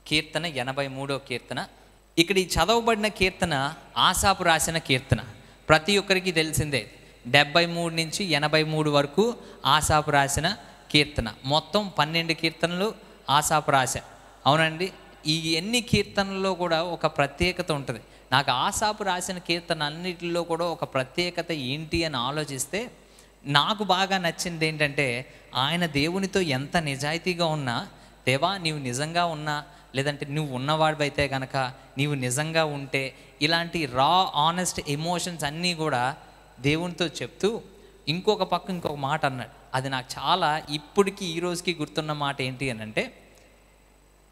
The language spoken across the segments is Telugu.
కీర్తన 83వ కీర్తన. ఇక్కడ ఈ చదవబడిన కీర్తన ఆసాపు రాసిన కీర్తన. ప్రతి ఒక్కరికి తెలిసిందే 73 నుంచి 83 వరకు ఆసాపు రాసిన కీర్తన. మొత్తం 12 కీర్తనలు ఆసాపు రాశారు. అవునండి. ఈ ఎన్ని కీర్తనల్లో కూడా ఒక ప్రత్యేకత ఉంటుంది. నాకు ఆసాపు రాసిన కీర్తన అన్నిటిలో కూడా ఒక ప్రత్యేకత ఏంటి అని ఆలోచిస్తే నాకు బాగా నచ్చింది ఏంటంటే, ఆయన దేవునితో ఎంత నిజాయితీగా ఉన్నా, దేవా నీవు నిజంగా ఉన్నా, లేదంటే నువ్వు ఉన్నవాడివైతే కనుక, నీవు నిజంగా ఉంటే, ఇలాంటి రా ఆనెస్ట్ ఎమోషన్స్ అన్నీ కూడా దేవునితో చెప్తూ ఇంకొక మాట అన్నాడు. అది నాకు చాలా ఇప్పటికీ ఈ రోజుకి గుర్తున్న మాట ఏంటి అని అంటే,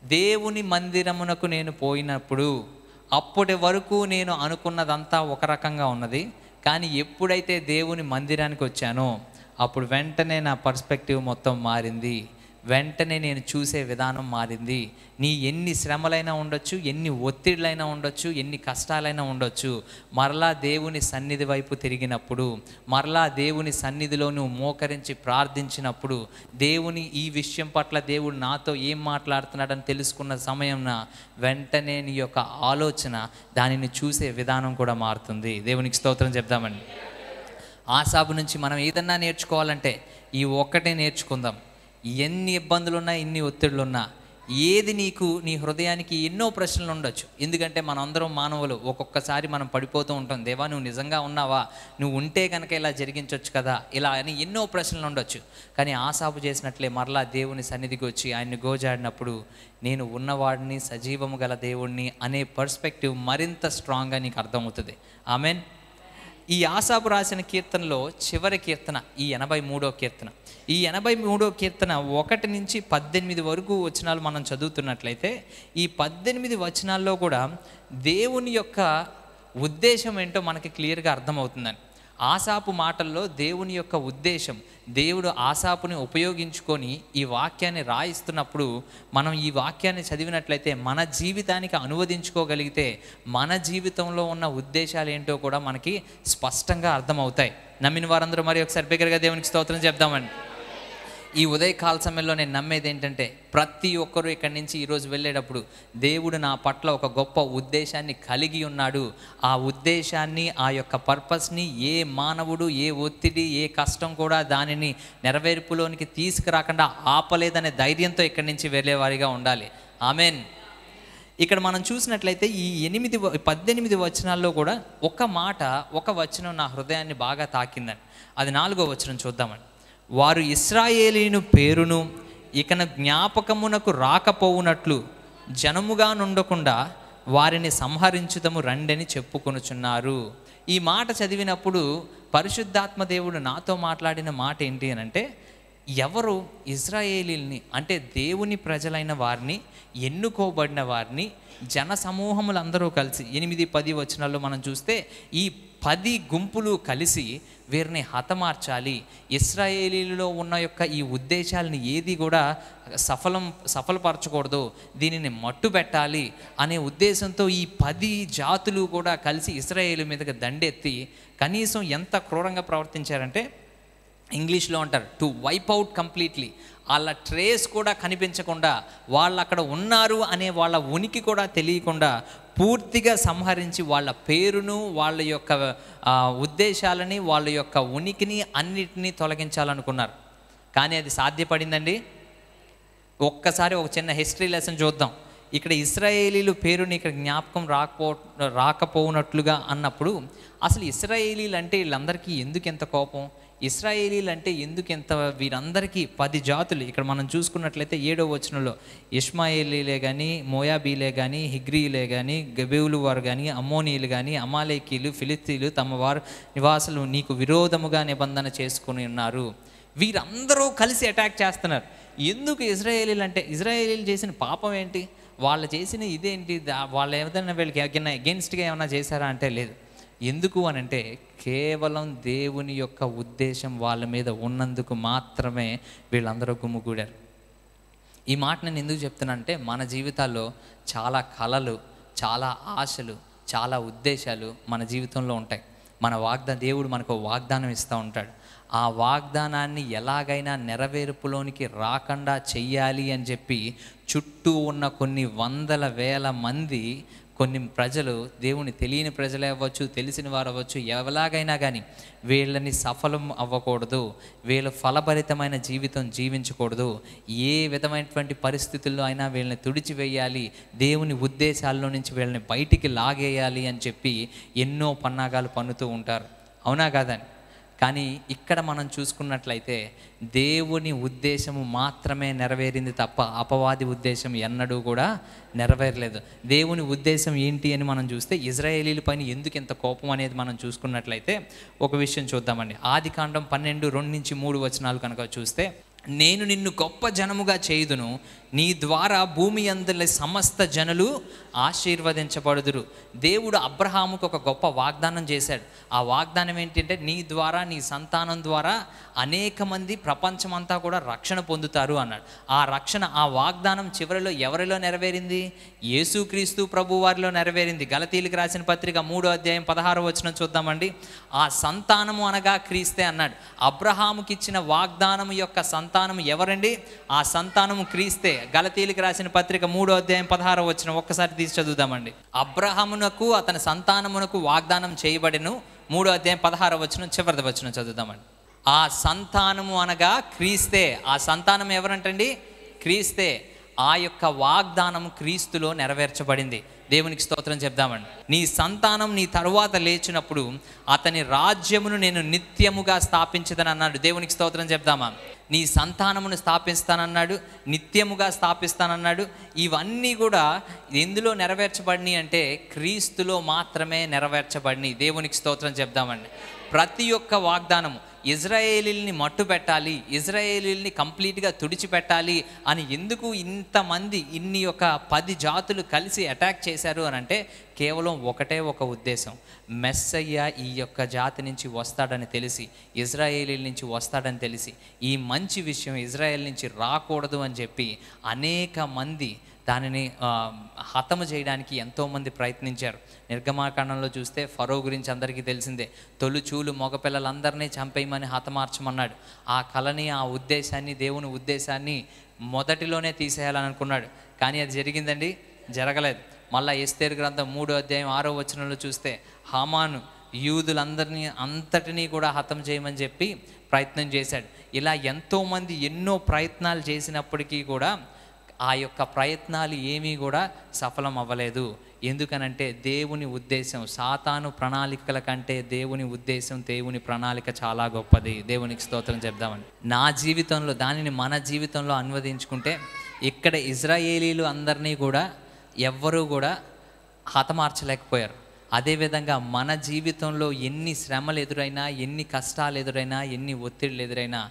దేవుని మందిరమునకు నేను పోయినప్పుడు అప్పటి వరకు నేను అనుకున్నదంతా ఒక రకంగా ఉన్నది, కానీ ఎప్పుడైతే దేవుని మందిరానికి వచ్చానో అప్పుడు వెంటనే నా పర్స్పెక్టివ్ మొత్తం మారింది. వెంటనే నేను చూసే విధానం మారింది. నీ ఎన్ని శ్రమలైనా ఉండొచ్చు, ఎన్ని ఒత్తిళ్ళైనా ఉండొచ్చు, ఎన్ని కష్టాలైనా ఉండొచ్చు, మరలా దేవుని సన్నిధి వైపు తిరిగినప్పుడు, మరలా దేవుని సన్నిధిలో నువ్వు మోకరించి ప్రార్థించినప్పుడు, దేవుని ఈ విషయం పట్ల దేవుడు నాతో ఏం మాట్లాడుతున్నాడని తెలుసుకున్న సమయంన వెంటనే నీ యొక్క ఆలోచన, దానిని చూసే విధానం కూడా మారుతుంది. దేవునికి స్తోత్రం చెప్దామండి. ఆసాపు నుంచి మనం ఏదన్నా నేర్చుకోవాలంటే ఈ ఒక్కటే నేర్చుకుందాం. ఎన్ని ఇబ్బందులున్నా, ఎన్ని ఒత్తిడులున్నా, ఏది నీకు నీ హృదయానికి ఎన్నో ప్రశ్నలు ఉండొచ్చు. ఎందుకంటే మనం అందరం మానవులు. ఒక్కొక్కసారి మనం పడిపోతూ ఉంటాం. దేవా నువ్వు నిజంగా ఉన్నావా, నువ్వు ఉంటే కనుక ఇలా జరిగించవచ్చు కదా, ఇలా అని ఎన్నో ప్రశ్నలు ఉండొచ్చు. కానీ ఆసాపు చేసినట్లే మరలా దేవుని సన్నిధికి వచ్చి ఆయన్ని గోజాడినప్పుడు, నేను ఉన్నవాడిని, సజీవము గల దేవుడిని అనే పర్స్పెక్టివ్ మరింత స్ట్రాంగ్గా నీకు అర్థమవుతుంది. ఆమెన్. ఈ ఆసాపు రాసిన కీర్తనలో చివరి కీర్తన ఈ 83వ కీర్తన. ఈ 83వ కీర్తన 1 నుంచి 18 వరకు వచనాలు మనం చదువుతున్నట్లయితే, ఈ 18 వచనాల్లో కూడా దేవుని యొక్క ఉద్దేశం ఏంటో మనకి క్లియర్గా అర్థమవుతుందని. ఆసాపు మాటల్లో దేవుని యొక్క ఉద్దేశం, దేవుడు ఆసాపుని ఉపయోగించుకొని ఈ వాక్యాన్ని రాయిస్తున్నప్పుడు మనం ఈ వాక్యాన్ని చదివినట్లయితే, మన జీవితానికి అనువదించుకోగలిగితే మన జీవితంలో ఉన్న ఉద్దేశాలు ఏంటో కూడా మనకి స్పష్టంగా అర్థమవుతాయి. నమ్మిన వారందరూ మరి ఒకసారి బిగ్గరగా దేవునికి స్తోత్రం చెప్దామండి. ఈ ఉదయకాల సమయంలో నేను నమ్మేది ఏంటంటే, ప్రతి ఒక్కరూ ఇక్కడి నుంచి ఈరోజు వెళ్ళేటప్పుడు దేవుడు నా పట్ల ఒక గొప్ప ఉద్దేశాన్ని కలిగి ఉన్నాడు. ఆ ఉద్దేశాన్ని, ఆ యొక్క పర్పస్ని ఏ మానవుడు, ఏ ఒత్తిడి, ఏ కష్టం కూడా దానిని నెరవేర్పులోనికి తీసుకురాకుండా ఆపలేదనే ధైర్యంతో ఇక్కడి నుంచి వెళ్ళేవారిగా ఉండాలి. ఆమెన్. ఇక్కడ మనం చూసినట్లయితే ఈ 18 వచనాల్లో కూడా ఒక వచనం నా హృదయాన్ని బాగా తాకిందని. అది 4వ వచనం చూద్దామండి. వారు ఇశ్రాయేలీను పేరును ఇకన జ్ఞాపకమునకు రాకపోవునట్లు జనముగా నుండకుండా వారిని సంహరించుదము రండని చెప్పుకొనుచున్నారు. ఈ మాట చదివినప్పుడు పరిశుద్ధాత్మ దేవుడు నాతో మాట్లాడిన మాట ఏంటి అని అంటే, ఎవరు ఇశ్రాయేలీల్ని అంటే దేవుని ప్రజలైన వారిని, ఎన్నుకోబడిన వారిని, జన సమూహములందరూ కలిసి 8-10 వచనాల్లో మనం చూస్తే ఈ 10 గుంపులు కలిసి వీరిని హతమార్చాలి, ఇశ్రాయేలీలో ఉన్న యొక్క ఈ ఉద్దేశాలని ఏది కూడా సఫలపరచకూడదు, దీనిని మట్టు పెట్టాలి అనే ఉద్దేశంతో ఈ 10 జాతులు కూడా కలిసి ఇశ్రాయేలు మీదకి దండెత్తి కనీసం ఎంత క్రూరంగా ప్రవర్తించారంటే, ఇంగ్లీష్లో అంటారు టు వైప్ అవుట్ కంప్లీట్లీ. వాళ్ళ ట్రేస్ కూడా కనిపించకుండా, వాళ్ళు అక్కడ ఉన్నారు అనే వాళ్ళ ఉనికి కూడా తెలియకుండా పూర్తిగా సంహరించి వాళ్ళ పేరును, వాళ్ళ యొక్క ఉద్దేశాలని, వాళ్ళ యొక్క ఉనికిని అన్నిటినీ తొలగించాలనుకున్నారు. కానీ అది సాధ్యపడిందండి? ఒక్కసారి ఒక చిన్న హిస్టరీ లెసన్ చూద్దాం. ఇక్కడ ఇశ్రాయేలీలు పేరుని ఇక్కడ జ్ఞాపకం రాకపోనట్లుగా అన్నప్పుడు, అసలు ఇశ్రాయేలీలు అంటే వీళ్ళందరికీ ఎందుకు ఎంత కోపం, ఇశ్రాయేలీలు అంటే ఎందుకు ఎంత, వీరందరికీ 10 జాతులు ఇక్కడ మనం చూసుకున్నట్లయితే 7వ వచనంలో ఇష్మాయేలీలే కానీ, మోయాబీలే కానీ, హిగ్రీలే కానీ, గెబెవులు వారు కానీ, అమ్మోనీయులు కానీ, అమాలేకీలు, ఫిలిస్తీన్లు తమ వారు నివాసులు నీకు విరోధముగా నిబంధన చేసుకుని ఉన్నారు. వీరందరూ కలిసి అటాక్ చేస్తున్నారు. ఎందుకు ఇశ్రాయేలీలు అంటే, ఇశ్రాయేలీలు చేసిన పాపం ఏంటి, వాళ్ళు చేసిన ఇదేంటి, వాళ్ళు ఏదైనా వీళ్ళకి అగెన్స్ట్గా ఏమైనా చేశారా అంటే లేదు. ఎందుకు అని అంటే, కేవలం దేవుని యొక్క ఉద్దేశం వాళ్ళ మీద ఉన్నందుకు మాత్రమే వీళ్ళందరూ గుమ్ముగూడారు. ఈ మాట నేను ఎందుకు చెప్తున్నానంటే, మన జీవితాల్లో చాలా కలలు, చాలా ఆశలు, చాలా ఉద్దేశాలు మన జీవితంలో ఉంటాయి. దేవుడు మనకు వాగ్దానం ఇస్తూ ఉంటాడు. ఆ వాగ్దానాన్ని ఎలాగైనా నెరవేర్పులోనికి రాకుండా చెయ్యాలి అని చెప్పి చుట్టూ ఉన్న కొన్ని వందల వేల మంది, కొన్ని ప్రజలు, దేవుని తెలియని ప్రజలే అవ్వచ్చు, తెలిసిన వారు అవ్వచ్చు, ఎలాగైనా కానీ వీళ్ళని సఫలం అవ్వకూడదు, వీళ్ళు ఫలభరితమైన జీవితం జీవించకూడదు, ఏ విధమైనటువంటి పరిస్థితుల్లో అయినా వీళ్ళని తుడిచివేయాలి, దేవుని ఉద్దేశాల్లో నుంచి వీళ్ళని బయటికి లాగేయాలి అని చెప్పి ఎన్నో పన్నాగాలు పన్నుతూ ఉంటారు. అవునా కాదండి? కానీ ఇక్కడ మనం చూసుకున్నట్లయితే దేవుని ఉద్దేశము మాత్రమే నెరవేరింది తప్ప అపవాది ఉద్దేశం ఎన్నడూ కూడా నెరవేరలేదు. దేవుని ఉద్దేశం ఏంటి అని మనం చూస్తే, ఇజ్రాయేలీల పైన ఎందుకు ఇంత కోపం అనేది మనం చూసుకున్నట్లయితే ఒక విషయం చూద్దామండి. ఆదికాండం 12:2-3 కనుక చూస్తే, నేను నిన్ను గొప్ప జనముగా చేయుదును, నీ ద్వారా భూమి అందుల సమస్త జనులు ఆశీర్వదించబడుదురు. దేవుడు అబ్రహాముకు ఒక గొప్ప వాగ్దానం చేశాడు. ఆ వాగ్దానం ఏంటంటే, నీ ద్వారా, నీ సంతానం ద్వారా అనేక మంది ప్రపంచమంతా కూడా రక్షణ పొందుతారు అన్నాడు. ఆ రక్షణ, ఆ వాగ్దానం చివరిలో ఎవరిలో నెరవేరింది? యేసుక్రీస్తు ప్రభు వారిలో నెరవేరింది. గలతీయులకు రాసిన పత్రిక 3:16 చూద్దామండి. ఆ సంతానము అనగా క్రీస్తే అన్నాడు. అబ్రహాముకి ఇచ్చిన వాగ్దానం యొక్క సంతానం ఎవరండి? ఆ సంతానము క్రీస్తే. గలతీయులకు రాసిన పత్రిక 3:16 ఒక్కసారి తీసి చదువుదామండి. అబ్రహామునకు అతని సంతానమునకు వాగ్దానం చేయబడెను. 3:16 చివరి వచనం చదువుదామండి. ఆ సంతానము అనగా క్రీస్తే. ఆ సంతానం ఎవరంటండి? క్రీస్తే. ఆ యొక్క వాగ్దానం క్రీస్తులో నెరవేర్చబడింది. దేవునికి స్తోత్రం చెప్దామండి. నీ సంతానం నీ తరువాత లేచినప్పుడు అతని రాజ్యమును నేను నిత్యముగా స్థాపించదని అన్నాడు. దేవునికి స్తోత్రం చెప్దామా? నీ సంతానమును స్థాపిస్తానన్నాడు, నిత్యముగా స్థాపిస్తానన్నాడు. ఇవన్నీ కూడా ఎందులో నెరవేర్చబడినాయి అంటే క్రీస్తులో మాత్రమే నెరవేర్చబడినాయి. దేవునికి స్తోత్రం చెప్దామండి. ప్రతి ఒక్క వాగ్దానము ఇజ్రాయేలీల్ని మట్టు పెట్టాలి, ఇజ్రాయేలీల్ని కంప్లీట్గా తుడిచిపెట్టాలి అని ఎందుకు ఇంతమంది, ఇన్ని ఒక 10 జాతులు కలిసి అటాక్ చేశారు అని అంటే కేవలం ఒకటే ఒక ఉద్దేశం. మెస్సయ్య ఈ యొక్క జాతి నుంచి వస్తాడని తెలిసి, ఇజ్రాయేలీల నుంచి వస్తాడని తెలిసి, ఈ మంచి విషయం ఇజ్రాయేల్ నుంచి రాకూడదు అని చెప్పి అనేక మంది దానిని హతము చేయడానికి ఎంతోమంది ప్రయత్నించారు. నిర్గమాకాండంలో చూస్తే ఫరో గురించి అందరికీ తెలిసిందే. తొలిచూలు మగపిల్లలందరినీ చంపేయమని హతమార్చమన్నాడు. ఆ కళని, ఆ ఉద్దేశాన్ని, దేవుని ఉద్దేశాన్ని మొదటిలోనే తీసేయాలని అనుకున్నాడు. కానీ అది జరిగిందండి? జరగలేదు. మళ్ళీ ఎస్తేరు గ్రంథం 3:6 చూస్తే హామాను యూదులందరినీ అంతటినీ కూడా హతం చేయమని చెప్పి ప్రయత్నం చేశాడు. ఇలా ఎంతోమంది ఎన్నో ప్రయత్నాలు చేసినప్పటికీ కూడా ఆ యొక్క ప్రయత్నాలు ఏమీ కూడా సఫలం అవ్వలేదు. ఎందుకనంటే దేవుని ఉద్దేశం, సాతాను ప్రణాళికల కంటే దేవుని ఉద్దేశం, దేవుని ప్రణాళిక చాలా గొప్పది. దేవునికి స్తోత్రం చెప్దామండి. నా జీవితంలో దానిని మన జీవితంలో అన్వదించుకుంటే, ఇక్కడ ఇజ్రాయేలీలు అందరినీ కూడా ఎవ్వరూ కూడా హతమార్చలేకపోయారు. అదేవిధంగా మన జీవితంలో ఎన్ని శ్రమలు ఎదురైనా, ఎన్ని కష్టాలు ఎదురైనా, ఎన్ని ఒత్తిడులు ఎదురైనా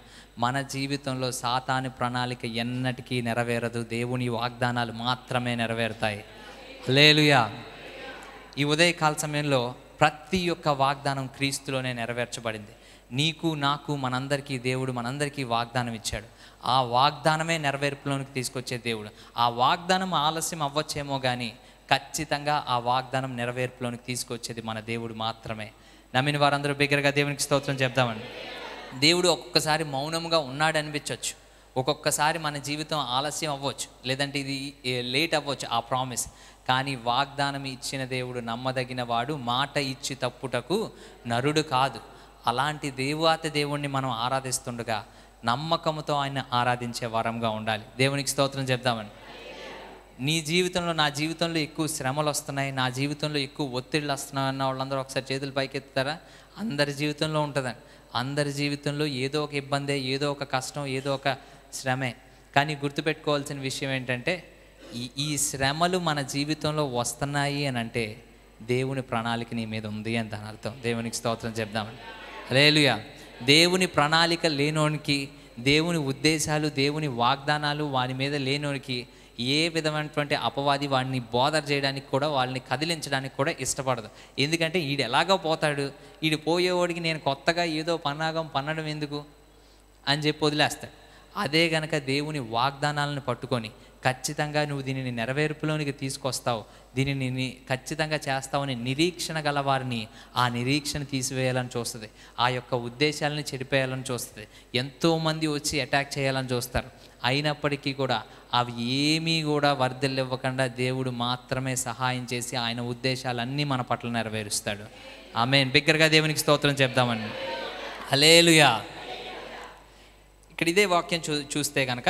మన జీవితంలో సాతాను ప్రణాళిక ఎన్నటికీ నెరవేరదు. దేవుని వాగ్దానాలు మాత్రమే నెరవేరుతాయి. హల్లెలూయా. ఈ ఉదయకాల సమయంలో ప్రతి ఒక్క వాగ్దానం క్రీస్తులోనే నెరవేర్చబడింది. నీకు, నాకు, మనందరికీ వాగ్దానం ఇచ్చాడు. ఆ వాగ్దానమే నెరవేర్పులోనికి తీసుకొచ్చే దేవుడు. ఆ వాగ్దానం ఆలస్యం అవ్వచ్చేమో కానీ ఖచ్చితంగా ఆ వాగ్దానం నెరవేర్పులోనికి తీసుకొచ్చేది మన దేవుడు మాత్రమే. నమ్మిన వారందరూ బిగ్గరగా దేవునికి స్తోత్రం చెప్దామండి. దేవుడు ఒక్కొక్కసారి మౌనంగా ఉన్నాడు అనిపించవచ్చు. ఒక్కొక్కసారి మన జీవితం ఆలస్యం అవ్వచ్చు, లేదంటే ఇది లేట్ అవ్వచ్చు ఆ ప్రామిస్. కానీ వాగ్దానం ఇచ్చిన దేవుడు నమ్మదగిన వాడు, మాట ఇచ్చి తప్పుటకు నరుడు కాదు. అలాంటి దేవాతి దేవుణ్ణి మనం ఆరాధిస్తుండగా నమ్మకంతో ఆయన ఆరాధించే వరంగా ఉండాలి. దేవునికి స్తోత్రం చెప్దామండి. నీ జీవితంలో, నా జీవితంలో ఎక్కువ శ్రమలు వస్తున్నాయి, నా జీవితంలో ఎక్కువ ఒత్తిళ్ళు వస్తున్నాయి అన్న వాళ్ళందరూ ఒకసారి చేతులు పైకెత్తుతారా? అందరి జీవితంలో ఉంటుందండి. అందరి జీవితంలో ఏదో ఒక ఇబ్బందే, ఏదో ఒక కష్టం, ఏదో ఒక శ్రమే. కానీ గుర్తుపెట్టుకోవాల్సిన విషయం ఏంటంటే, ఈ శ్రమలు మన జీవితంలో వస్తున్నాయి అని అంటే దేవుని ప్రణాళిక నీ మీద ఉంది అని దాని అర్థం. దేవునికి స్తోత్రం చెప్దామండి. హల్లెలూయా. దేవుని ప్రణాళిక లేనోనికి, దేవుని ఉద్దేశాలు, దేవుని వాగ్దానాలు వాని మీద లేనోనికి ఏ విధమైనటువంటి అపవాది వాడిని బోధర్ చేయడానికి కూడా, వాళ్ళని కదిలించడానికి కూడా ఇష్టపడదు. ఎందుకంటే ఈడు ఎలాగో పోతాడు, ఈడు పోయేవాడికి నేను కొత్తగా ఏదో పన్నడం ఎందుకు అని చెప్పి వదిలేస్తాడు. అదే గనక దేవుని వాగ్దానాలను పట్టుకొని ఖచ్చితంగా నువ్వు దీనిని నెరవేర్పులోనికి తీసుకొస్తావు, దీనిని ఖచ్చితంగా చేస్తావని నిరీక్షణ గల వారిని ఆ నిరీక్షణ తీసివేయాలని చూస్తుంది, ఆ యొక్క ఉద్దేశాలని చెడిపేయాలని చూస్తుంది. ఎంతోమంది వచ్చి అటాక్ చేయాలని చూస్తారు. అయినప్పటికీ కూడా అవి ఏమీ కూడా వర్ధిల్లివ్వకుండా దేవుడు మాత్రమే సహాయం చేసి ఆయన ఉద్దేశాలన్నీ మన పట్ల నెరవేరుస్తాడు. ఆమేన్. బిగ్గరగా దేవునికి స్తోత్రం చెప్దామండి. హల్లెలూయా. ఇక్కడ ఇదే వాక్యం చూస్తే కనుక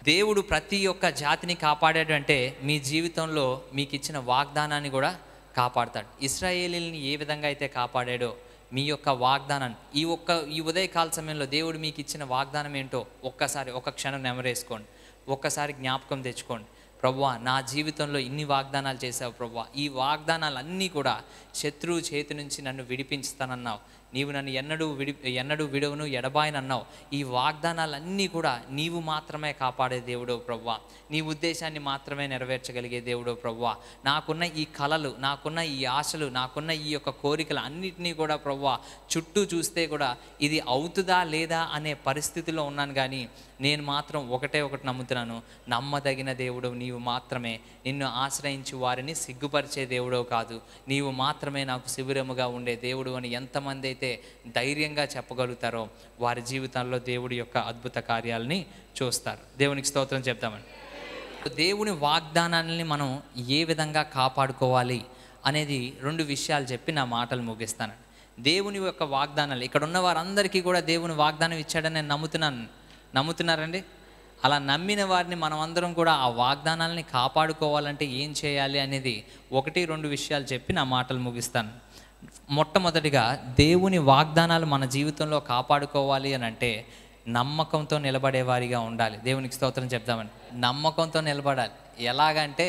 దేవుడు ప్రతి ఒక్క జాతిని కాపాడాడు అంటే మీ జీవితంలో మీకు ఇచ్చిన వాగ్దానాన్ని కూడా కాపాడతాడు. ఇశ్రాయేలీల్ని ఏ విధంగా అయితే కాపాడాడో మీ యొక్క వాగ్దానాన్ని ఈ ఉదయకాల సమయంలో దేవుడు మీకు ఇచ్చిన వాగ్దానం ఏంటో ఒక్కసారి ఒక క్షణం నెమరేసుకోండి, ఒక్కసారి జ్ఞాపకం తెచ్చుకోండి. ప్రభువా, నా జీవితంలో ఇన్ని వాగ్దానాలు చేశావు ప్రభువా, ఈ వాగ్దానాలన్నీ కూడా శత్రువు చేతి నుంచి నన్ను విడిపించుతానన్నావు, నీవు నన్ను ఎన్నడూ విడవను ఎడబాయనన్నావు. ఈ వాగ్దానాలన్నీ కూడా నీవు మాత్రమే కాపాడే దేవుడో ప్రభువా, నీ ఉద్దేశాన్ని మాత్రమే నెరవేర్చగలిగే దేవుడో ప్రభువా. నాకున్న ఈ కలలు, నాకున్న ఈ ఆశలు, నాకున్న ఈ యొక్క కోరికలు అన్నిటినీ కూడా ప్రభువా చుట్టూ చూస్తే కూడా ఇది అవుతుందా లేదా అనే పరిస్థితిలో ఉన్నాను. కానీ నేను మాత్రం ఒకటి నమ్ముతున్నాను, నమ్మదగిన దేవుడు నీవు మాత్రమే. నిన్ను ఆశ్రయించి వారిని సిగ్గుపరిచే దేవుడో కాదు, నీవు మాత్రమే నాకు శిబిరముగా ఉండే దేవుడు అని ఎంతమంది అయితే ధైర్యంగా చెప్పగలుగుతారో వారి జీవితాల్లో దేవుడి యొక్క అద్భుత కార్యాలని చూస్తారు. దేవునికి స్తోత్రం చెప్తామండి. దేవుని వాగ్దానాలని మనం ఏ విధంగా కాపాడుకోవాలి అనేది 2 విషయాలు చెప్పి నా మాటలు ముగిస్తాను. దేవుని యొక్క వాగ్దానాలు, ఇక్కడ ఉన్న వారందరికీ కూడా దేవుని వాగ్దానం ఇచ్చాడని నేను నమ్ముతున్నారండి? అలా నమ్మిన వారిని మనమందరం కూడా ఆ వాగ్దానాలని కాపాడుకోవాలంటే ఏం చేయాలి అనేది 1-2 విషయాలు చెప్పి నా మాటలు ముగిస్తాను. మొట్టమొదటిగా దేవుని వాగ్దానాలు మన జీవితంలో కాపాడుకోవాలి అని అంటే నమ్మకంతో నిలబడేవారిగా ఉండాలి. దేవునికి స్తోత్రం చెప్దామని. నమ్మకంతో నిలబడాలి. ఎలాగంటే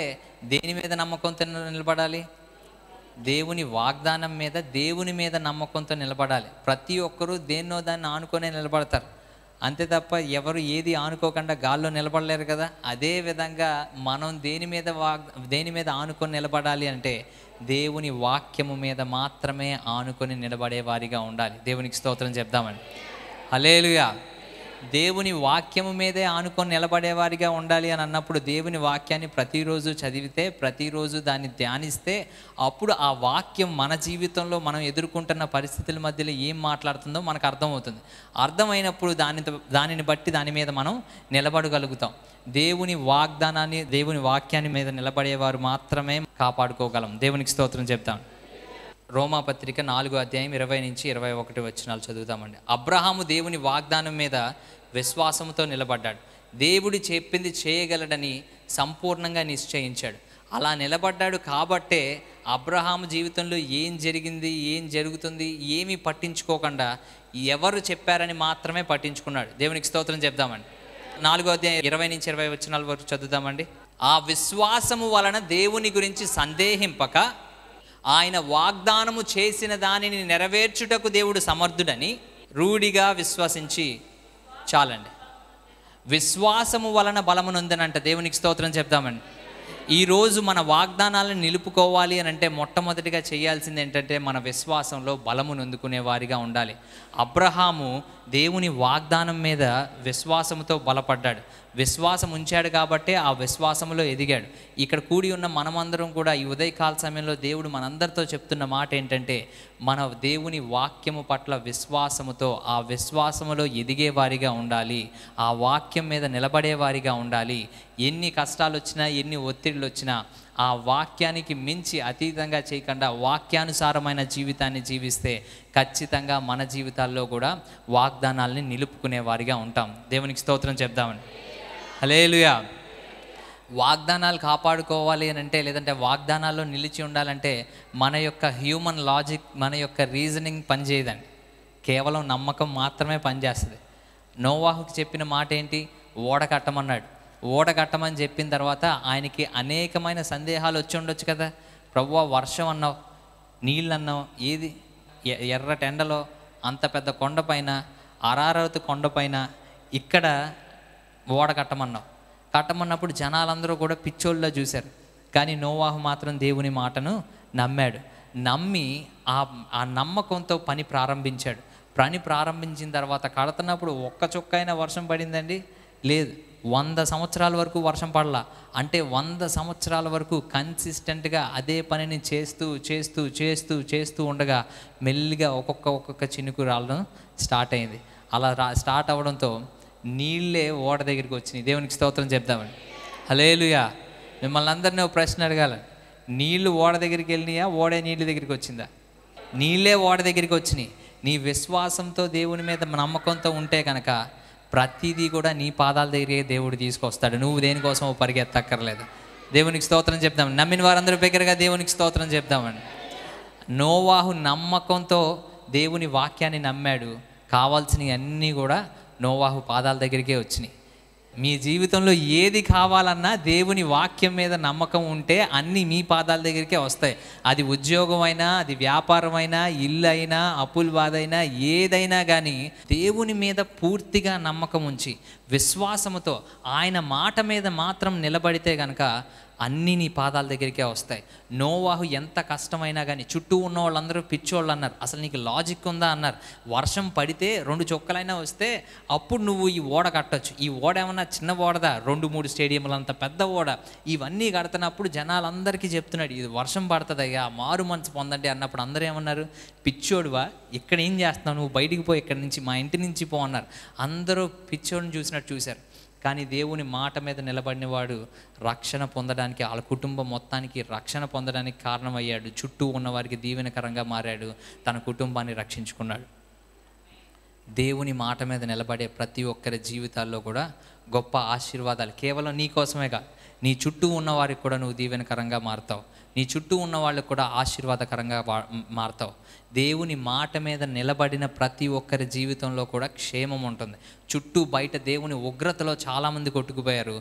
దేని మీద నమ్మకంతో నిలబడాలి? దేవుని వాగ్దానం మీద, దేవుని మీద నమ్మకంతో నిలబడాలి. ప్రతి ఒక్కరూ దేన్నో దాన్ని ఆనుకొనే నిలబడతారు, అంతే తప్ప ఎవరు ఏది ఆనుకోకుండా గాల్లో నిలబడలేరు కదా. అదే విధంగా మనం దేని మీద ఆనుకొని నిలబడాలి అంటే దేవుని వాక్యము మీద మాత్రమే ఆనుకొని నిలబడే వారిగా ఉండాలి. దేవునికి స్తోత్రం చెప్దామండి. హల్లెలూయా. దేవుని వాక్యము మీదే ఆనుకొని నిలబడేవారిగా ఉండాలి అని అన్నప్పుడు దేవుని వాక్యాన్ని ప్రతిరోజు చదివితే, ప్రతిరోజు దాన్ని ధ్యానిస్తే అప్పుడు ఆ వాక్యం మన జీవితంలో మనం ఎదుర్కొంటున్న పరిస్థితుల మధ్యలో ఏం మాట్లాడుతుందో మనకు అర్థమవుతుంది. అర్థమైనప్పుడు దానిని బట్టి దాని మీద మనం నిలబడగలుగుతాం. దేవుని వాగ్దానాన్ని, దేవుని వాక్యాన్ని మీద నిలబడేవారు మాత్రమే కాపాడుకోగలం. దేవునికి స్తోత్రం చెప్తాం. రోమాపత్రిక 4:20-21 వచనాలు చదువుతామండి. అబ్రహాము దేవుని వాగ్దానం మీద విశ్వాసంతో నిలబడ్డాడు, దేవుడు చెప్పింది చేయగలడని సంపూర్ణంగా నిశ్చయించాడు. అలా నిలబడ్డాడు కాబట్టే అబ్రహాము జీవితంలో ఏం జరిగింది, ఏం జరుగుతుంది ఏమీ పట్టించుకోకుండా ఎవరు చెప్పారని మాత్రమే పట్టించుకున్నాడు. దేవునికి స్తోత్రం చెప్దామండి. 4:20-20 వచనాల వరకు చదువుతామండి. ఆ విశ్వాసము వలన దేవుని గురించి సందేహింపక ఆయన వాగ్దానము చేసిన దానిని నెరవేర్చుటకు దేవుడు సమర్థుడని రూఢిగా విశ్వసించి, చాలండి, విశ్వాసము వలన బలమునొందనంట. దేవునికి స్తోత్రం చెప్తామండి. ఈరోజు మన వాగ్దానాలను నిలుపుకోవాలి అని అంటే మొట్టమొదటిగా చేయాల్సింది ఏంటంటే మన విశ్వాసంలో బలము నొందుకునే వారిగా ఉండాలి. అబ్రహాము దేవుని వాగ్దానం మీద విశ్వాసంతో బలపడ్డాడు, విశ్వాసం ఉంచాడు కాబట్టే ఆ విశ్వాసంలో ఎదిగాడు. ఇక్కడ కూడి ఉన్న మనమందరం కూడా ఈ ఉదయకాల సమయంలో దేవుడు మనందరితో చెప్తున్న మాట ఏంటంటే మన దేవుని వాక్యము పట్ల విశ్వాసముతో ఆ విశ్వాసములో ఎదిగే వారిగా ఉండాలి, ఆ వాక్యం మీద నిలబడే వారిగా ఉండాలి. ఎన్ని కష్టాలు వచ్చినా, ఎన్ని ఒత్తిడులు వచ్చినా ఆ వాక్యానికి మించి అతీతంగా చేయకుండా వాక్యానుసారమైన జీవితాన్ని జీవిస్తే ఖచ్చితంగా మన జీవితాల్లో కూడా వాగ్దానాలని నిలుపుకునే వారిగా ఉంటాం. దేవునికి స్తోత్రం చెప్దామండి. హల్లెలూయా. వాగ్దానాలు కాపాడుకోవాలి అని అంటే, లేదంటే వాగ్దానాల్లో నిలిచి ఉండాలంటే మన యొక్క హ్యూమన్ లాజిక్, మన యొక్క రీజనింగ్ పనిచేయదండి. కేవలం నమ్మకం మాత్రమే పనిచేస్తుంది. నోవాహుకి చెప్పిన మాట ఏంటి? ఓడ కట్టమన్నాడు. ఓడ కట్టమని చెప్పిన తర్వాత ఆయనకి అనేకమైన సందేహాలు వచ్చి ఉండొచ్చు కదా. ప్రభువా, వర్షం అన్నావు, నీళ్ళు అన్నావు, ఏది ఎర్రటెండలో అంత పెద్ద కొండపైన, అరారవతి కొండపైన ఇక్కడ ఓడ కట్టమన్నప్పుడు జనాలందరూ కూడా పిచ్చోళ్ళలో చూశారు. కానీ నోవాహు మాత్రం దేవుని మాటను నమ్మాడు. నమ్మి ఆ నమ్మకంతో పని ప్రారంభించాడు. పని ప్రారంభించిన తర్వాత కడుతున్నప్పుడు ఒక్క చుక్క అయినా వర్షం పడిందండి? లేదు. 100 సంవత్సరాల వరకు వర్షం పడలా. అంటే 100 సంవత్సరాల వరకు కన్సిస్టెంట్గా అదే పనిని చేస్తూ చేస్తూ చేస్తూ చేస్తూ ఉండగా మెల్లిగా ఒక్కొక్క చినుకు రావడం స్టార్ట్ అయింది. అలా స్టార్ట్ అవ్వడంతో నీళ్ళే ఓడ దగ్గరికి వచ్చినాయి. దేవునికి స్తోత్రం చెప్దామండి. హల్లెలూయా. మిమ్మల్ని అందరినీ ఒక ప్రశ్న అడగాల, నీళ్ళు ఓడ దగ్గరికి వెళ్ళినాయా, ఓడే నీళ్ళ దగ్గరికి వచ్చిందా? నీళ్ళే ఓడ దగ్గరికి వచ్చినాయి. నీ విశ్వాసంతో దేవుని మీద నమ్మకంతో ఉంటే కనుక ప్రతిదీ కూడా నీ పాదాల దగ్గరే దేవుడు తీసుకొస్తాడు. నువ్వు దేనికోసం పరిగెత్తక్కర్లేదు. దేవునికి స్తోత్రం చెప్దాం. నమ్మిన వారందరూ బిగ్గరగా దేవునికి స్తోత్రం చెప్దామండి. నోవాహు నమ్మకంతో దేవుని వాక్యాన్ని నమ్మాడు. కావాల్సినవి అన్నీ కూడా నోవాహు పాదాల దగ్గరికే వచ్చినాయి. మీ జీవితంలో ఏది కావాలన్నా దేవుని వాక్యం మీద నమ్మకం ఉంటే అన్నీ మీ పాదాల దగ్గరికే వస్తాయి. అది ఉద్యోగం అయినా, అది వ్యాపారం అయినా, ఇల్లు అయినా, అప్పుల బాధ అయినా, ఏదైనా కానీ దేవుని మీద పూర్తిగా నమ్మకం ఉంచి విశ్వాసముతో ఆయన మాట మీద మాత్రం నిలబడితే కనుక అన్నీ నీ పాదాల దగ్గరికే వస్తాయి. నోవాహు ఎంత కష్టమైనా కానీ, చుట్టూ ఉన్న వాళ్ళందరూ పిచ్చోళ్ళు అన్నారు, అసలు నీకు లాజిక్ ఉందా అన్నారు. వర్షం పడితే 2 చుక్కలైనా వస్తే అప్పుడు నువ్వు ఈ ఓడ కట్టొచ్చు. ఈ ఓడ ఏమన్నా చిన్న ఓడదా? 2-3 స్టేడియంలు అంత పెద్ద ఓడ. ఇవన్నీ కడుతున్నప్పుడు జనాలందరికీ చెప్తున్నాడు, ఇది వర్షం పడుతుందయ్యా, మారు మనసు పొందండి అన్నప్పుడు అందరూ ఏమన్నారు? పిచ్చోడువా, ఇక్కడ ఏం చేస్తున్నావు, నువ్వు బయటికి పో, ఇక్కడి నుంచి, మా ఇంటి నుంచి పో అన్నారు. అందరూ పిచ్చోడిని చూసినట్టు చూశారు. కానీ దేవుని మాట మీద నిలబడిన వాడు రక్షణ పొందడానికి, వాళ్ళ కుటుంబం మొత్తానికి రక్షణ పొందడానికి కారణమయ్యాడు. చుట్టూ ఉన్నవారికి దీవెనకరంగా మారాడు. తన కుటుంబాన్ని రక్షించుకున్నాడు. దేవుని మాట మీద నిలబడే ప్రతి ఒక్కరి జీవితాల్లో కూడా గొప్ప ఆశీర్వాదాలు కేవలం నీ కోసమే కాదు, నీ చుట్టూ ఉన్నవారికి కూడా నువ్వు దీవెనకరంగా మారుతావు. నీ చుట్టూ ఉన్న వాళ్ళకు కూడా ఆశీర్వాదకరంగా మారుతావు. దేవుని మాట మీద నిలబడిన ప్రతి ఒక్కరి జీవితంలో కూడా క్షేమం ఉంటుంది. చుట్టూ బయట దేవుని ఉగ్రతలో చాలామంది కొట్టుకుపోయారు.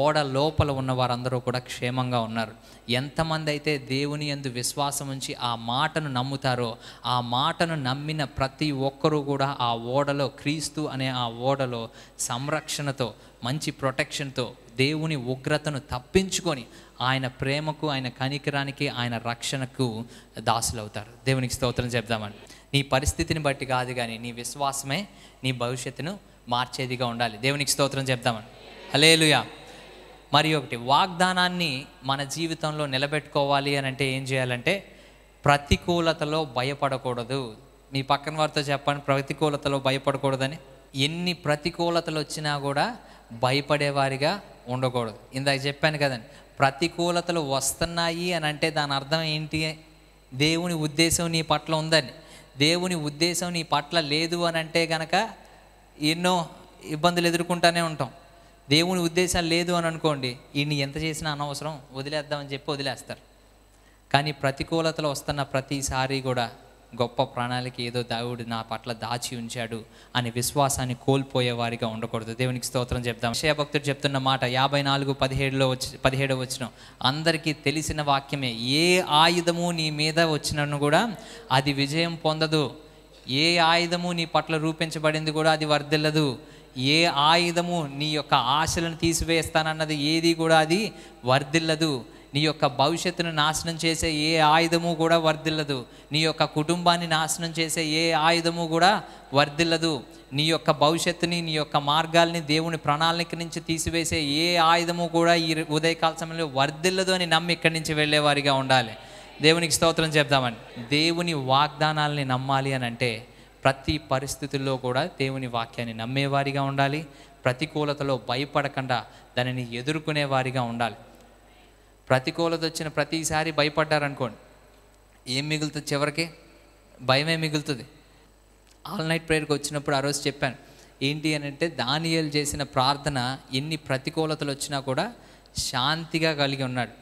ఓడ లోపల ఉన్న వారందరూ కూడా క్షేమంగా ఉన్నారు. ఎంతమంది అయితే దేవుని యందు విశ్వాసం ఉంచి ఆ మాటను నమ్ముతారో, ఆ మాటను నమ్మిన ప్రతి ఒక్కరూ కూడా ఆ ఓడలో, క్రీస్తు అనే ఆ ఓడలో సంరక్షణతో, మంచి ప్రొటెక్షన్తో దేవుని ఉగ్రతను తప్పించుకొని ఆయన ప్రేమకు, ఆయన కనికరానికి, ఆయన రక్షణకు దాసులవుతారు. దేవునికి స్తోత్రం చెప్దామండి. నీ పరిస్థితిని బట్టి కాదు కానీ నీ విశ్వాసమే నీ భవిష్యత్తును మార్చేదిగా ఉండాలి. దేవునికి స్తోత్రం చెప్దామండి. హల్లెలూయా. మరి ఒకటి, వాగ్దానాన్ని మన జీవితంలో నిలబెట్టుకోవాలి అని అంటే ఏం చేయాలంటే ప్రతికూలతలో భయపడకూడదు. మీ పక్కన వారితో చెప్పండి, ప్రతికూలతలో భయపడకూడదని. ఎన్ని ప్రతికూలతలు వచ్చినా కూడా భయపడేవారిగా ఉండకూడదు. ఇందాక చెప్పాను కదండి, ప్రతికూలతలు వస్తున్నాయి అని అంటే దాని అర్థం ఏంటి? దేవుని ఉద్దేశం నీ పట్ల ఉందని. దేవుని ఉద్దేశం నీ పట్ల లేదు అని అంటే కనుక ఎన్నో ఇబ్బందులు ఎదుర్కొంటూనే ఉంటాం. దేవుని ఉద్దేశాలు లేదు అని అనుకోండి, ఈయన్ని ఎంత చేసినా అనవసరం, వదిలేద్దామని చెప్పి వదిలేస్తారు. కానీ ప్రతికూలతలు వస్తున్న ప్రతిసారి కూడా గొప్ప ప్రణాళిక ఏదో దేవుడు నా పట్ల దాచి ఉంచాడు అనే విశ్వాసాన్ని కోల్పోయేవారిగా ఉండకూడదు. దేవునికి స్తోత్రం చెప్దాం. యెషయా భక్తుడు చెప్తున్న మాట 54:17 వచనం అందరికీ తెలిసిన వాక్యమే. ఏ ఆయుధము నీ మీద వచ్చినను కూడా అది విజయం పొందదు. ఏ ఆయుధము నీ పట్ల రూపించబడింది కూడా అది వర్ధిల్లదు. ఏ ఆయుధము నీ యొక్క ఆశలను తీసివేస్తానన్నది ఏది కూడా అది వర్ధిల్లదు. నీ యొక్క భవిష్యత్తును నాశనం చేసే ఏ ఆయుధము కూడా వర్ధిల్లదు. నీ యొక్క కుటుంబాన్ని నాశనం చేసే ఏ ఆయుధము కూడా వర్ధిల్లదు. నీ యొక్క భవిష్యత్తుని, నీ యొక్క మార్గాల్ని దేవుని ప్రణాళిక నుంచి తీసివేసే ఏ ఆయుధము కూడా ఈ ఉదయకాల సమయంలో వర్ధిల్లదు అని నమ్మి ఇక్కడి నుంచి వెళ్ళేవారిగా ఉండాలి. దేవునికి స్తోత్రం చెప్దామండి. దేవుని వాగ్దానాలని నమ్మాలి అని అంటే ప్రతి పరిస్థితుల్లో కూడా దేవుని వాక్యాన్ని నమ్మేవారిగా ఉండాలి. ప్రతికూలతలో భయపడకుండా దానిని ఎదుర్కొనే వారిగా ఉండాలి. ప్రతికూలత వచ్చిన ప్రతిసారి భయపడ్డారనుకోండి, ఏం మిగులుతుంది? చివరికి భయమే మిగులుతుంది. ఆల్ నైట్ ప్రేయర్కి వచ్చినప్పుడు ఆ రోజు చెప్పాను ఏంటి అని అంటే, దానియేలు చేసిన ప్రార్థన ఎన్ని ప్రతికూలతలు వచ్చినా కూడా శాంతిగా కలిగి ఉన్నాడు,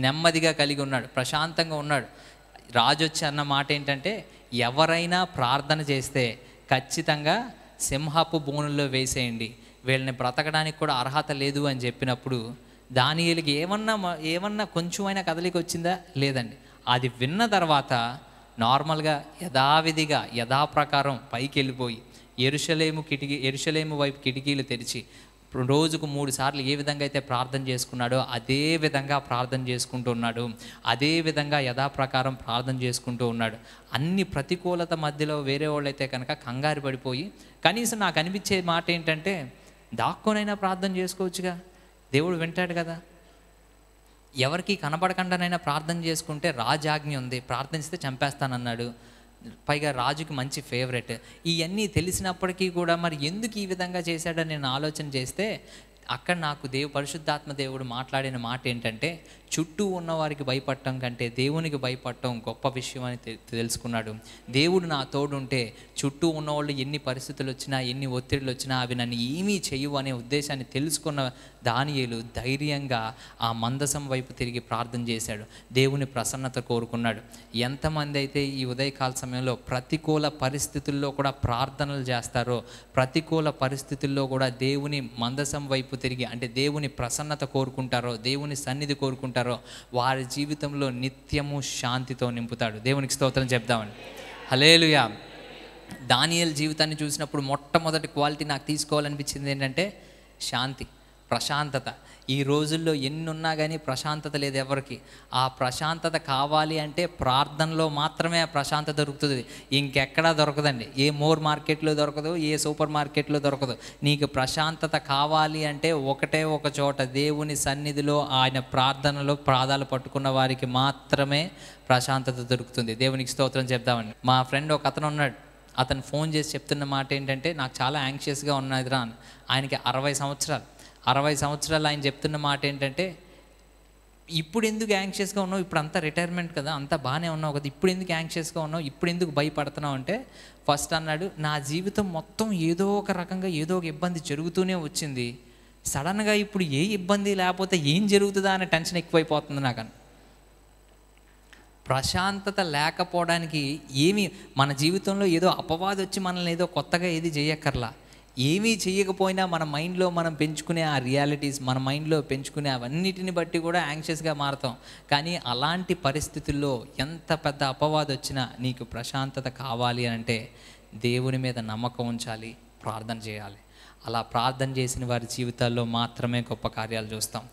నెమ్మదిగా కలిగి ఉన్నాడు, ప్రశాంతంగా ఉన్నాడు. రాజు వచ్చి అన్న మాట ఏంటంటే, ఎవరైనా ప్రార్థన చేస్తే ఖచ్చితంగా సింహపు బోనుల్లో వేసేయండి, వీళ్ళని బ్రతకడానికి కూడా అర్హత లేదు అని చెప్పినప్పుడు దానియేలుకి ఏమన్నా కొంచెమైనా కదలిక వచ్చిందా? లేదండి. అది విన్న తర్వాత నార్మల్గా యథావిధిగా యథాప్రకారం పైకి వెళ్ళిపోయి యెరూషలేము వైపు కిటికీలు తెరిచి రోజుకు 3 సార్లు ఏ విధంగా అయితే ప్రార్థన చేసుకున్నాడో అదే విధంగా ప్రార్థన చేసుకుంటూ ఉన్నాడు. అదే విధంగా యథాప్రకారం ప్రార్థన చేసుకుంటూ ఉన్నాడు. అన్ని ప్రతికూలత మధ్యలో వేరే వాళ్ళు అయితే కనుక కంగారు పడిపోయి, కనీసం నాకు అనిపించే మాట ఏంటంటే, దాక్కొనైనా ప్రార్థన చేసుకోవచ్చుగా, దేవుడు వింటాడు కదా. ఎవరికి కనబడకుండానైనా ప్రార్థన చేసుకుంటే రాజాజ్ఞ ఉంది, ప్రార్థిస్తే చంపేస్తానన్నాడు, పైగా రాజుకి మంచి ఫేవరెట్. ఇవన్నీ తెలిసినప్పటికీ కూడా మరి ఎందుకు ఈ విధంగా చేశాడని నేను ఆలోచన చేస్తే అక్కడ నాకు పరిశుద్ధాత్మ దేవుడు మాట్లాడిన మాట ఏంటంటే, చుట్టూ ఉన్నవారికి భయపడటం కంటే దేవునికి భయపడటం గొప్ప విషయం అని తెలుసుకున్నాడు. దేవుడు నా తోడుంటే చుట్టూ ఉన్నవాళ్ళు ఎన్ని పరిస్థితులు వచ్చినా, ఎన్ని ఒత్తిడులు వచ్చినా అవి నన్ను ఏమీ చెయ్యవు అనే ఉద్దేశాన్ని తెలుసుకున్న దానియేలు ధైర్యంగా ఆ మందసం వైపు తిరిగి ప్రార్థన చేశాడు, దేవుని ప్రసన్నత కోరుకున్నాడు. ఎంతమంది అయితే ఈ ఉదయకాల సమయంలో ప్రతికూల పరిస్థితుల్లో కూడా ప్రార్థనలు చేస్తారో, ప్రతికూల పరిస్థితుల్లో కూడా దేవుని మందసం వైపు తిరిగి అంటే దేవుని ప్రసన్నత కోరుకుంటారో, దేవుని సన్నిధి కోరుకుంటారో, వారి జీవితంలో నిత్యము శాంతితో నింపుతాడు. దేవునికి స్తోత్రం చెప్దామండి. హల్లెలూయా. దానియేలు జీవితాన్ని చూసినప్పుడు మొట్టమొదటి క్వాలిటీ నాకు తీసుకోవాలనిపించింది ఏంటంటే శాంతి, ప్రశాంతత. ఈ రోజుల్లో ఎన్నున్నా కానీ ప్రశాంతత లేదు ఎవరికి. ఆ ప్రశాంతత కావాలి అంటే ప్రార్థనలో మాత్రమే ఆ ప్రశాంతత దొరుకుతుంది, ఇంకెక్కడా దొరకదండి. ఏ మోర్ మార్కెట్లో దొరకదు, ఏ సూపర్ మార్కెట్లో దొరకదు. నీకు ప్రశాంతత కావాలి అంటే ఒకటే ఒక చోట దేవుని సన్నిధిలో ఆయన ప్రార్థనలో పాదాలు పట్టుకున్న వారికి మాత్రమే ప్రశాంతత దొరుకుతుంది. దేవునికి స్తోత్రం చెప్దామండి. మా ఫ్రెండ్ ఒక అతను ఉన్నాడు, అతను ఫోన్ చేసి చెప్తున్న మాట ఏంటంటే, నాకు చాలా యాంగ్షియస్గా ఉన్నదిరా అని. ఆయనకి 60 సంవత్సరాలు ఆయన చెప్తున్న మాట ఏంటంటే, ఇప్పుడు ఎందుకు యాంగ్షియస్గా ఉన్నావు, ఇప్పుడు అంతా రిటైర్మెంట్ కదా, అంతా బాగానే ఉన్నావు కదా, ఇప్పుడు ఎందుకు యాంగ్షియస్గా ఉన్నావు, ఇప్పుడు ఎందుకు భయపడుతున్నావు అంటే, ఫస్ట్ అన్నాడు, నా జీవితం మొత్తం ఏదో ఒక రకంగా ఏదో ఒక ఇబ్బంది జరుగుతూనే వచ్చింది, సడన్గా ఇప్పుడు ఏ ఇబ్బంది లేకపోతే ఏం జరుగుతుందా అనే టెన్షన్ ఎక్కువైపోతుంది నాకు. ప్రశాంతత లేకపోవడానికి మన జీవితంలో ఏదో అపవాదం వచ్చి మనల్ని ఏదో కొత్తగా ఏది చేయక్కర్లా. ఏమీ చేయకపోయినా మన మైండ్లో మనం పెంచుకునే ఆ రియాలిటీస్, మన మైండ్లో పెంచుకునే అవన్నిటిని బట్టి కూడా యాంగ్షియస్గా మారుతాం. కానీ అలాంటి పరిస్థితుల్లో ఎంత పెద్ద అపవాదం వచ్చినా నీకు ప్రశాంతత కావాలి అంటే దేవుని మీద నమ్మకం ఉంచాలి, ప్రార్థన చేయాలి. అలా ప్రార్థన చేసిన వారి జీవితాల్లో మాత్రమే గొప్ప కార్యాలు చూస్తాం.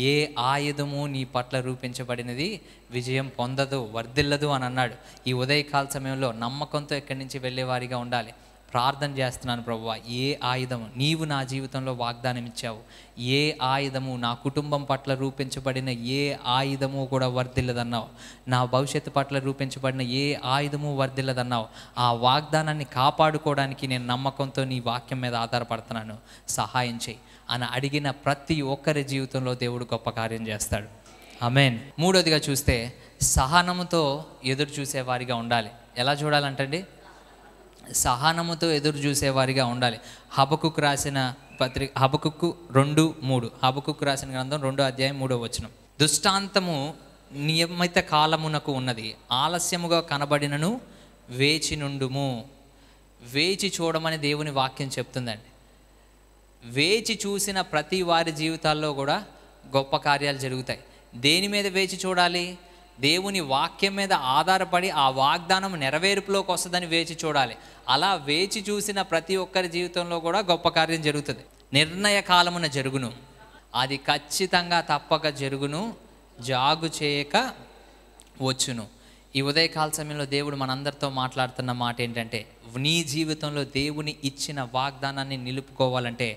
ఏ ఆయుధము నీ పట్ల రూపించబడినది విజయం పొందదు, వర్ధిల్లదు అని అన్నాడు. ఈ ఉదయకాల సమయంలో నమ్మకంతో ఇక్కడి నుంచి వెళ్ళేవారిగా ఉండాలి. ప్రార్థన చేస్తున్నాను ప్రభువా, ఏ ఆయుధము నీవు నా జీవితంలో వాగ్దానం ఇచ్చావు, ఏ ఆయుధము నా కుటుంబం పట్ల రూపించబడిన ఏ ఆయుధము కూడా వర్ధిల్లదన్నావు, నా భవిష్యత్తు పట్ల రూపించబడిన ఏ ఆయుధము వర్ధిల్లదన్నావు. ఆ వాగ్దానాన్ని కాపాడుకోవడానికి నేను నమ్మకంతో నీ వాక్యం మీద ఆధారపడుతున్నాను, సహాయం చేయి అని అడిగిన ప్రతి ఒక్కరి జీవితంలో దేవుడు గొప్ప కార్యం చేస్తాడు. ఆమేన్. మూడోదిగా చూస్తే సహనముతో ఎదురు చూసేవారిగా ఉండాలి. ఎలా చూడాలంటండి? సహనముతో ఎదురు చూసేవారిగా ఉండాలి. హబకుకు రాసిన పత్రిక హబకుకు 2:3, హబకుకు రాసిన గ్రంథం 2:3 దుష్టాంతము నియమిత కాలమునకు ఉన్నది, ఆలస్యముగా కనబడినను వేచి నుండుము. వేచి చూడమని దేవుని వాక్యం చెప్తుందండి. వేచి చూసిన ప్రతి వారి జీవితాల్లో కూడా గొప్ప కార్యాలు జరుగుతాయి. దేని మీద వేచి చూడాలి? దేవుని వాక్యం మీద ఆధారపడి ఆ వాగ్దానం నెరవేర్పులోకి వస్తుందని వేచి చూడాలి. అలా వేచి చూసిన ప్రతి ఒక్కరి జీవితంలో కూడా గొప్ప కార్యం జరుగుతుంది. నిర్ణయ కాలమున జరుగును, అది ఖచ్చితంగా తప్పక జరుగును, జాగు చేయక వచ్చును. ఈ ఉదయకాల సమయంలో దేవుడు మనందరితో మాట్లాడుతున్న మాట ఏంటంటే, నీ జీవితంలో దేవుని ఇచ్చిన వాగ్దానాన్ని నిలుపుకోవాలంటే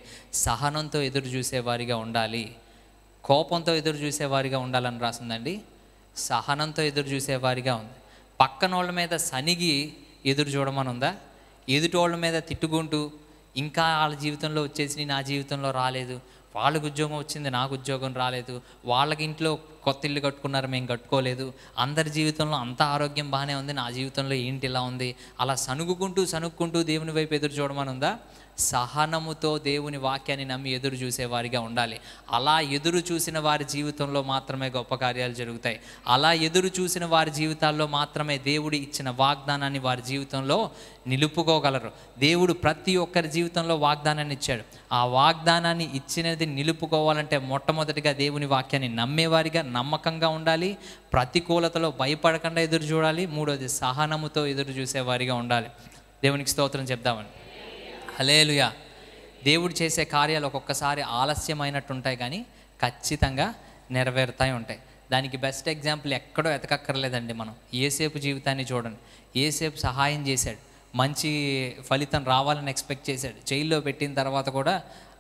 సహనంతో ఎదురు చూసేవారిగా ఉండాలి. కోపంతో ఎదురు చూసేవారిగా ఉండాలని రాసిందండి, సహనంతో ఎదురు చూసేవారిగా ఉంది. పక్కన వాళ్ళ మీద సనిగి ఎదురు చూడమని ఉందా? ఎదుటోళ్ళ మీద తిట్టుకుంటూ ఇంకా వాళ్ళ జీవితంలో వచ్చేసి నా జీవితంలో రాలేదు, వాళ్ళకి ఉద్యోగం వచ్చింది నాకు ఉద్యోగం రాలేదు, వాళ్ళకి ఇంట్లో కొత్త ఇల్లు కట్టుకున్నారు మేము కట్టుకోలేదు, అందరి జీవితంలో అంత ఆరోగ్యం బాగానే ఉంది, నా జీవితంలో ఏంటి ఇలా ఉంది, అలా సనుక్కుంటూ దేవుని వైపు ఎదురు చూడమని ఉందా? సహనముతో దేవుని వాక్యాన్ని నమ్మి ఎదురు చూసేవారిగా ఉండాలి. అలా ఎదురు చూసిన వారి జీవితంలో మాత్రమే గొప్ప కార్యాలు జరుగుతాయి. అలా ఎదురు చూసిన వారి జీవితాల్లో మాత్రమే దేవుడు ఇచ్చిన వాగ్దానాన్ని వారి జీవితంలో నిలుపుకోగలరు. దేవుడు ప్రతి ఒక్కరి జీవితంలో వాగ్దానాన్ని ఇచ్చాడు. ఆ వాగ్దానాన్ని ఇచ్చినది నిలుపుకోవాలంటే మొట్టమొదటిగా దేవుని వాక్యాన్ని నమ్మేవారిగా నమ్మకంగా ఉండాలి, ప్రతికూలతలో భయపడకుండా ఎదురు చూడాలి. మూడోది సహనముతో ఎదురు చూసేవారిగా ఉండాలి. దేవునికి స్తోత్రం చెప్దామని. హల్లెలూయా. దేవుడు చేసే కార్యాలు ఒక్కొక్కసారి ఆలస్యమైనట్టు ఉంటాయి కానీ ఖచ్చితంగా నెరవేరుతాయి ఉంటాయి. దానికి బెస్ట్ ఎగ్జాంపుల్ ఎక్కడో ఎతకక్కర్లేదండి. మనం యేసేపు జీవితాన్ని చూడండి. యేసేపు సహాయం చేశాడు, మంచి ఫలితం రావాలని ఎక్స్పెక్ట్ చేశాడు. జైల్లో పెట్టిన తర్వాత కూడా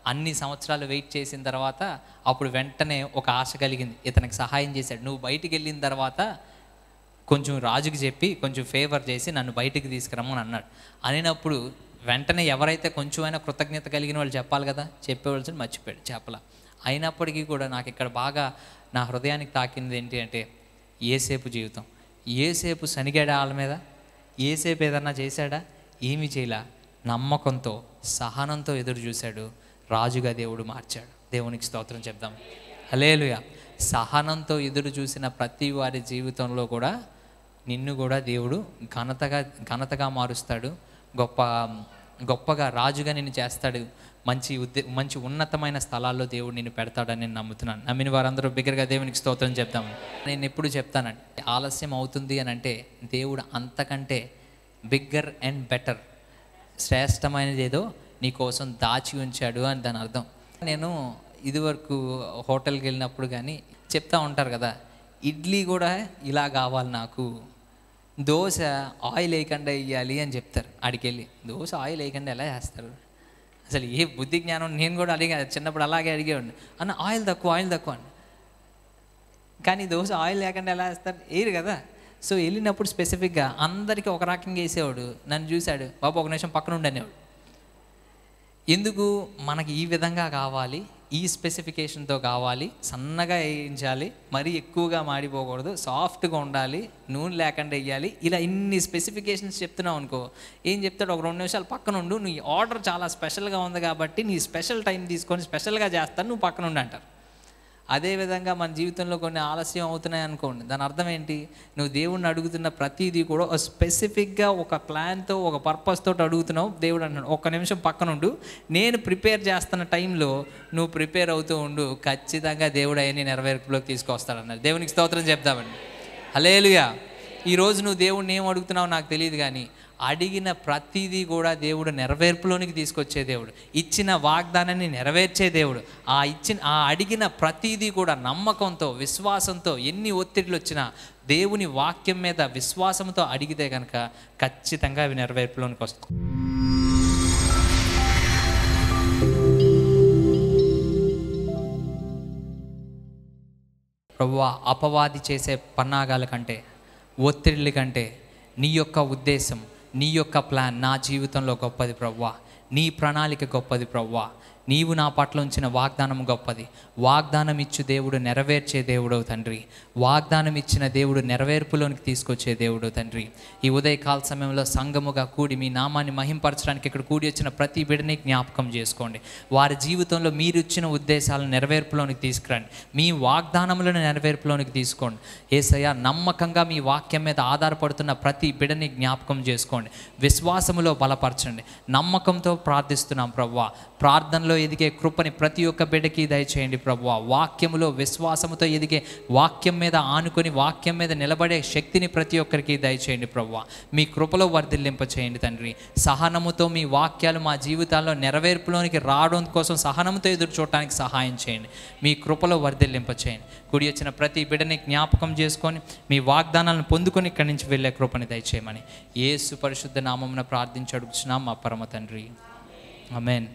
అన్ని సంవత్సరాలు వెయిట్ చేసిన తర్వాత అప్పుడు వెంటనే ఒక ఆశ కలిగింది. ఇతనికి సహాయం చేశాడు. నువ్వు బయటికి వెళ్ళిన తర్వాత కొంచెం రాజుకి చెప్పి కొంచెం ఫేవర్ చేసి నన్ను బయటికి తీసుకురమ్మని అన్నాడు. అనినప్పుడు వెంటనే ఎవరైతే కొంచెమైనా కృతజ్ఞత కలిగిన వాళ్ళు చెప్పాలి కదా, చెప్పేవాళ్ళు మర్చిపోయాడు చెప్పలా. అయినప్పటికీ కూడా నాకు ఇక్కడ బాగా నా హృదయానికి తాకింది ఏంటి అంటే యేసేపు జీవితం. యేసేపు శనిగాడా వాళ్ళ మీద? యేసేపు ఏదన్నా చేశాడా? ఏమీ చేయలా. నమ్మకంతో సహనంతో ఎదురు చూశాడు. రాజుగా దేవుడు మార్చాడు. దేవునికి స్తోత్రం చెప్దాం. హల్లెలూయా. సహనంతో ఎదురు చూసిన ప్రతి వారి జీవితంలో కూడా నిన్ను కూడా దేవుడు ఘనతగా మారుస్తాడు. గొప్పగా రాజుగా నిన్ను చేస్తాడు. మంచి ఉన్నతమైన స్థలాల్లో దేవుడు నిన్ను పెడతాడని నేను నమ్ముతున్నాను. నమ్మిన వారందరూ బిగ్గరగా దేవునికి స్తోత్రం చెప్తాము. నేను ఎప్పుడు చెప్తానంటే ఆలస్యం అవుతుంది అని అంటే దేవుడు అంతకంటే బిగ్గర్ అండ్ బెటర్, శ్రేష్టమైనది ఏదో నీ కోసం దాచి ఉంచాడు అని దాని అర్థం. నేను ఇదివరకు హోటల్కి వెళ్ళినప్పుడు కానీ చెప్తా ఉంటారు కదా, ఇడ్లీ కూడా ఇలా కావాలి నాకు, దోశ ఆయిల్ వేయకుండా వేయాలి అని చెప్తారు. ఆడికి వెళ్ళి దోశ ఆయిల్ వేయకుండా ఎలా చేస్తారు? అసలు ఏ బుద్ధి జ్ఞానం. నేను కూడా అడిగా, చిన్నప్పుడు అలాగే అడిగేవాడిని, అన్న ఆయిల్ తక్కువ అని. కానీ దోశ ఆయిల్ లేకుండా ఎలా వేస్తారు? వేయరు కదా. సో వెళ్ళినప్పుడు స్పెసిఫిక్గా అందరికీ ఒక రకంగా వేసేవాడు. నన్ను చూశాడు, బాబు ఒక నిమిషం పక్కన ఉండనేవాడు. ఎందుకు? మనకి ఈ విధంగా కావాలి, ఈ స్పెసిఫికేషన్తో కావాలి, సన్నగా వేయించాలి, మరీ ఎక్కువగా మాడిపోకూడదు, సాఫ్ట్గా ఉండాలి, నూనె లేకుండా వేయాలి, ఇలా ఇన్ని స్పెసిఫికేషన్స్ చెప్తున్నావు అనుకో. ఏం చెప్తాడు? ఒక 2 నిమిషాలు పక్కన ఉండు, నీ ఆర్డర్ చాలా స్పెషల్గా ఉంది కాబట్టి నీ స్పెషల్ టైం తీసుకొని స్పెషల్గా చేస్తాను, నువ్వు పక్కన ఉండి అంటారు. అదేవిధంగా మన జీవితంలో కొన్ని ఆలస్యం అవుతున్నాయి అనుకోండి, దాని అర్థం ఏంటి? నువ్వు దేవుణ్ణి అడుగుతున్న ప్రతిదీ కూడా ఒక స్పెసిఫిక్గా ఒక ప్లాన్తో ఒక పర్పస్ తోటి అడుగుతున్నావు. దేవుడు అన్నాడు, 1 నిమిషం పక్కన ఉండు, నేను ప్రిపేర్ చేస్తున్న టైంలో నువ్వు ప్రిపేర్ అవుతూ ఉండు, ఖచ్చితంగా దేవుడు అవన్నీ నెరవేర్పులోకి తీసుకొస్తాడన్నారు. దేవునికి స్తోత్రం చెప్తామండి. హల్లెలూయా. ఈరోజు నువ్వు దేవుడిని ఏం అడుగుతున్నావు నాకు తెలియదు, కానీ అడిగిన ప్రతిదీ కూడా దేవుడు నెరవేర్పులోనికి తీసుకొచ్చే దేవుడు, ఇచ్చిన వాగ్దానాన్ని నెరవేర్చే దేవుడు. ఆ అడిగిన ప్రతిదీ కూడా నమ్మకంతో విశ్వాసంతో, ఎన్ని ఒత్తిడిలు వచ్చినా దేవుని వాక్యం మీద విశ్వాసంతో అడిగితే కనుక ఖచ్చితంగా అవి నెరవేర్పులోనికి వస్తాయి. ప్రభువా, అపవాది చేసే పన్నాగాల కంటే, ఒత్తిడిల కంటే నీ యొక్క ఉద్దేశం, నీ యొక్క ప్లాన్ నా జీవితంలో గొప్పది ప్రభువా. నీ ప్రణాళిక గొప్పది ప్రభువా. నీవు నా పట్ల ఉంచిన వాగ్దానం గొప్పది. వాగ్దానం ఇచ్చు దేవుడు నెరవేర్చే దేవుడవు తండ్రి. వాగ్దానం ఇచ్చిన దేవుడు నెరవేర్పులోనికి తీసుకొచ్చే దేవుడు తండ్రి. ఈ ఉదయకాల సమయంలో సంఘముగా కూడి మీ నామాన్ని మహింపరచడానికి ఇక్కడ కూడి వచ్చిన ప్రతి బిడ్డని జ్ఞాపకం చేసుకోండి. వారి జీవితంలో మీరు ఇచ్చిన ఉద్దేశాలను నెరవేర్పులోనికి తీసుకురండి. మీ వాగ్దానములను నెరవేర్పులోనికి తీసుకోండి. యేసయ్య, నమ్మకంగా మీ వాక్యం మీద ఆధారపడుతున్న ప్రతి బిడ్డని జ్ఞాపకం చేసుకోండి. విశ్వాసములో బలపరచండి. నమ్మకంతో ప్రార్థిస్తున్నాం ప్రభువా. ప్రార్థనలో ఎదిగే కృపని ప్రతి ఒక్క బిడ్డకి దయచేయండి ప్రభువా. వాక్యములో విశ్వాసముతో ఎదిగే, వాక్యం మీద ఆనుకొని వాక్యం మీద నిలబడే శక్తిని ప్రతి ఒక్కరికి దయచేయండి ప్రభువా. మీ కృపలో వర్ధిల్లింప చేయండి తండ్రి. సహనముతో మీ వాక్యాలు మా జీవితాల్లో నెరవేర్పులోనికి రావడం కోసం సహనంతో ఎదురు చూడటానికి సహాయం చేయండి. మీ కృపలో వర్ధిల్లింప చేయండి. కూడి వచ్చిన ప్రతి బిడ్డని జ్ఞాపకం చేసుకొని మీ వాగ్దానాలను పొందుకొని ఇక్కడి నుంచి వెళ్ళే కృపని దయచేయమని యేసు పరిశుద్ధ నామమున ప్రార్థించి అడుగుచున్నాం మా పరమ తండ్రి. ఆమేన్.